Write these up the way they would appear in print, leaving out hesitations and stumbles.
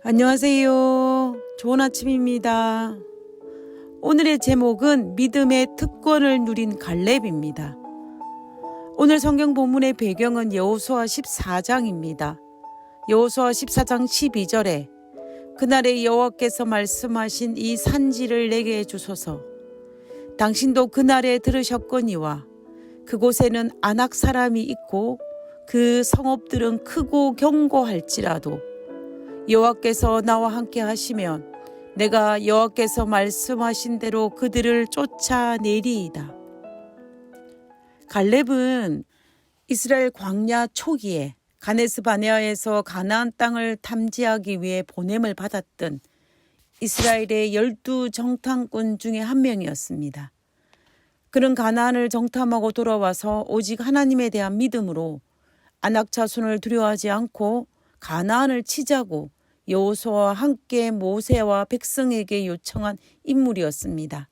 안녕하세요. 좋은 아침입니다. 오늘의 제목은 믿음의 특권을 누린 갈렙입니다. 오늘 성경 본문의 배경은 여호수아 14장입니다. 여호수아 14장 12절에 그날에 여호와께서 말씀하신 이 산지를 내게 주소서. 당신도 그날에 들으셨거니와 그곳에는 아낙 사람이 있고 그 성읍들은 크고 견고할지라도 여호와께서 나와 함께 하시면 내가 여호와께서 말씀하신 대로 그들을 쫓아내리이다. 갈렙은 이스라엘 광야 초기에 가데스 바네아에서 가나안 땅을 탐지하기 위해 보냄을 받았던 이스라엘의 12 정탐꾼 중에 한 명이었습니다. 그는 가나안을 정탐하고 돌아와서 오직 하나님에 대한 믿음으로 아낙 자손을 두려워하지 않고 가나안을 치자고 여호수아와 함께 모세와 백성에게 요청한 인물이었습니다.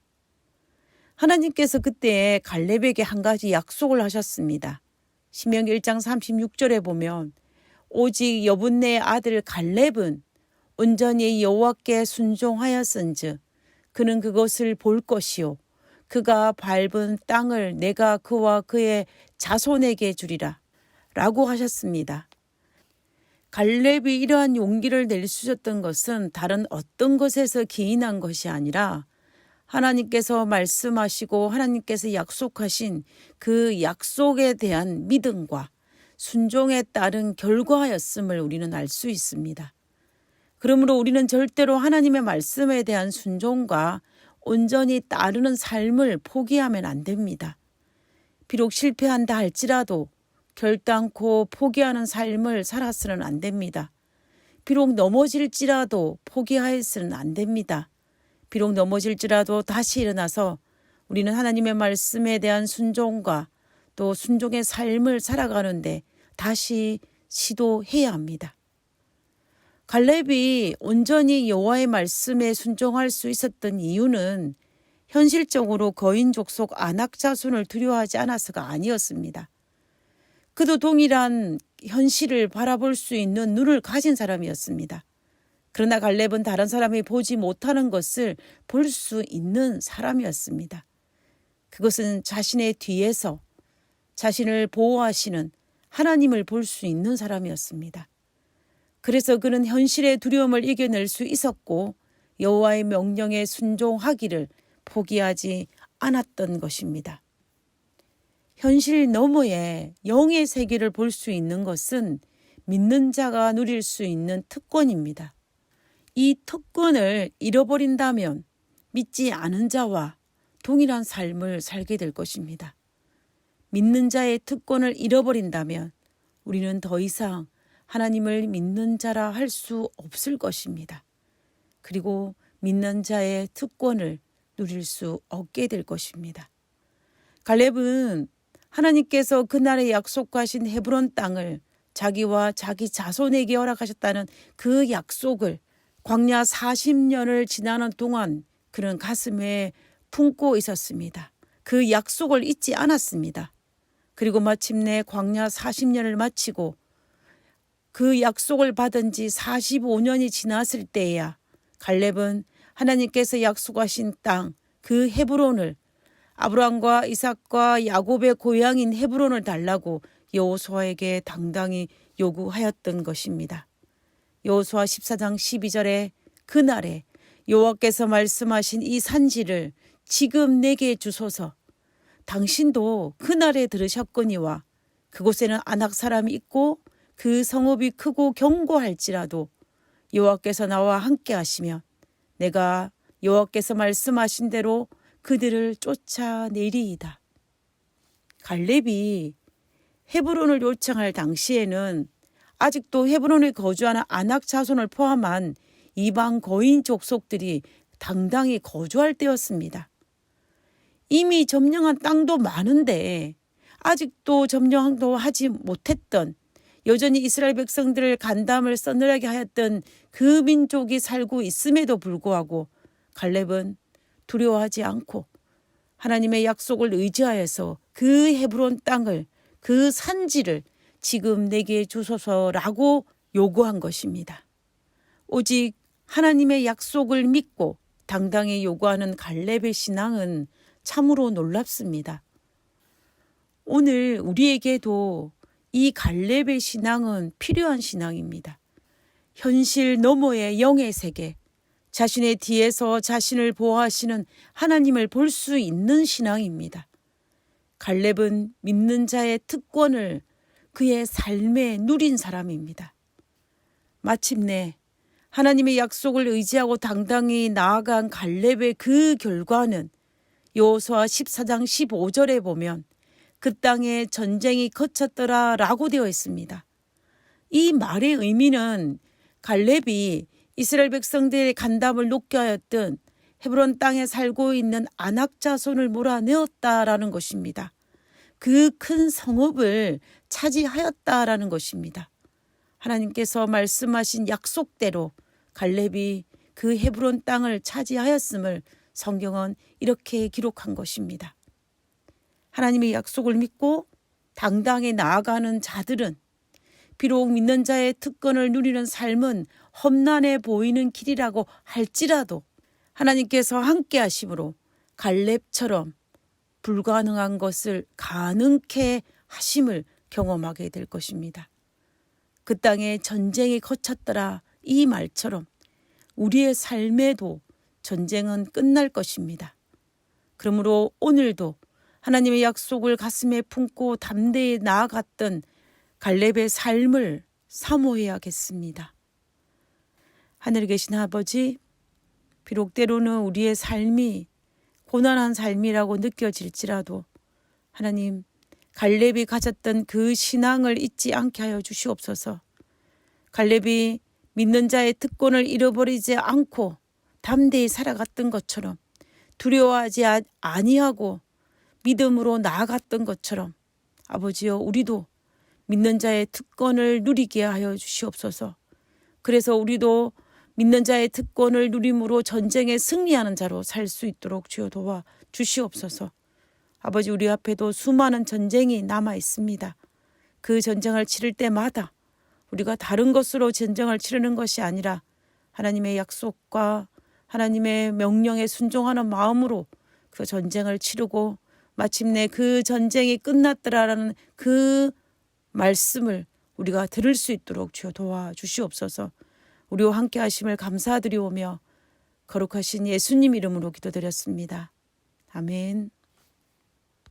하나님께서 그때 갈렙에게 한 가지 약속을 하셨습니다. 신명기 1장 36절에 보면 오직 여분네의 아들 갈렙은 온전히 여호와께 순종하였은즉 그는 그것을 볼 것이요 그가 밟은 땅을 내가 그와 그의 자손에게 주리라 라고 하셨습니다. 갈렙이 이러한 용기를 낼 수 있었던 것은 다른 어떤 것에서 기인한 것이 아니라 하나님께서 말씀하시고 하나님께서 약속하신 그 약속에 대한 믿음과 순종에 따른 결과였음을 우리는 알 수 있습니다. 그러므로 우리는 절대로 하나님의 말씀에 대한 순종과 온전히 따르는 삶을 포기하면 안 됩니다. 비록 실패한다 할지라도 결단코 포기하는 삶을 살아서는 안 됩니다. 비록 넘어질지라도 포기하여서는 안 됩니다. 비록 넘어질지라도 다시 일어나서 우리는 하나님의 말씀에 대한 순종과 또 순종의 삶을 살아가는데 다시 시도해야 합니다. 갈렙이 온전히 여호와의 말씀에 순종할 수 있었던 이유는 현실적으로 거인 족속 아낙 자손을 두려워하지 않아서가 아니었습니다. 그도 동일한 현실을 바라볼 수 있는 눈을 가진 사람이었습니다. 그러나 갈렙은 다른 사람이 보지 못하는 것을 볼 수 있는 사람이었습니다. 그것은 자신의 뒤에서 자신을 보호하시는 하나님을 볼 수 있는 사람이었습니다. 그래서 그는 현실의 두려움을 이겨낼 수 있었고 여호와의 명령에 순종하기를 포기하지 않았던 것입니다. 현실 너머에 영의 세계를 볼 수 있는 것은 믿는 자가 누릴 수 있는 특권입니다. 이 특권을 잃어버린다면 믿지 않은 자와 동일한 삶을 살게 될 것입니다. 믿는 자의 특권을 잃어버린다면 우리는 더 이상 하나님을 믿는 자라 할 수 없을 것입니다. 그리고 믿는 자의 특권을 누릴 수 없게 될 것입니다. 갈렙은 하나님께서 그날에 약속하신 헤브론 땅을 자기와 자기 자손에게 허락하셨다는 그 약속을 광야 40년을 지나는 동안 그는 가슴에 품고 있었습니다. 그 약속을 잊지 않았습니다. 그리고 마침내 광야 40년을 마치고 그 약속을 받은 지 45년이 지났을 때에야 갈렙은 하나님께서 약속하신 땅 그 헤브론을 아브라함과 이삭과 야곱의 고향인 헤브론을 달라고 여호수아에게 당당히 요구하였던 것입니다. 여호수아 14장 12절에 그날에 여호와께서 말씀하신 이 산지를 지금 내게 주소서. 당신도 그날에 들으셨거니와 그곳에는 아낙 사람이 있고 그 성읍이 크고 견고할지라도 여호와께서 나와 함께 하시면 내가 여호와께서 말씀하신 대로 그들을 쫓아내리이다. 갈렙이 헤브론을 요청할 당시에는 아직도 헤브론에 거주하는 아낙 자손을 포함한 이방 거인 족속들이 당당히 거주할 때였습니다. 이미 점령한 땅도 많은데 아직도 점령도 하지 못했던 여전히 이스라엘 백성들을 간담을 서늘하게 하였던 그 민족이 살고 있음에도 불구하고 갈렙은 두려워하지 않고 하나님의 약속을 의지하여서 그 헤브론 땅을 그 산지를 지금 내게 주소서라고 요구한 것입니다. 오직 하나님의 약속을 믿고 당당히 요구하는 갈렙의 신앙은 참으로 놀랍습니다. 오늘 우리에게도 이 갈렙의 신앙은 필요한 신앙입니다. 현실 너머의 영의 세계, 자신의 뒤에서 자신을 보호하시는 하나님을 볼 수 있는 신앙입니다. 갈렙은 믿는 자의 특권을 그의 삶에 누린 사람입니다. 마침내 하나님의 약속을 의지하고 당당히 나아간 갈렙의 그 결과는 여호수아 14장 15절에 보면 그 땅에 전쟁이 거쳤더라 라고 되어 있습니다. 이 말의 의미는 갈렙이 이스라엘 백성들의 간담을 높게 하였던 헤브론 땅에 살고 있는 아낙 자손을 몰아내었다라는 것입니다. 그 큰 성읍을 차지하였다라는 것입니다. 하나님께서 말씀하신 약속대로 갈렙이 그 헤브론 땅을 차지하였음을 성경은 이렇게 기록한 것입니다. 하나님의 약속을 믿고 당당히 나아가는 자들은 비록 믿는 자의 특권을 누리는 삶은 험난해 보이는 길이라고 할지라도 하나님께서 함께 하심으로 갈렙처럼 불가능한 것을 가능케 하심을 경험하게 될 것입니다. 그 땅에 전쟁이 거쳤더라 이 말처럼 우리의 삶에도 전쟁은 끝날 것입니다. 그러므로 오늘도 하나님의 약속을 가슴에 품고 담대히 나아갔던 갈렙의 삶을 사모해야겠습니다. 하늘에 계신 아버지, 비록 때로는 우리의 삶이 고난한 삶이라고 느껴질지라도 하나님, 갈렙이 가졌던 그 신앙을 잊지 않게 하여 주시옵소서. 갈렙이 믿는 자의 특권을 잃어버리지 않고 담대히 살아갔던 것처럼 두려워하지 아니하고 믿음으로 나아갔던 것처럼 아버지여 우리도 믿는 자의 특권을 누리게 하여 주시옵소서. 그래서 우리도 믿는 자의 특권을 누림으로 전쟁에 승리하는 자로 살 수 있도록 주여 도와 주시옵소서. 아버지 우리 앞에도 수많은 전쟁이 남아 있습니다. 그 전쟁을 치를 때마다 우리가 다른 것으로 전쟁을 치르는 것이 아니라 하나님의 약속과 하나님의 명령에 순종하는 마음으로 그 전쟁을 치르고 마침내 그 전쟁이 끝났더라라는 그 말씀을 우리가 들을 수 있도록 주여 도와주시옵소서. 우리와 함께 하심을 감사드리오며 거룩하신 예수님 이름으로 기도드렸습니다. 아멘.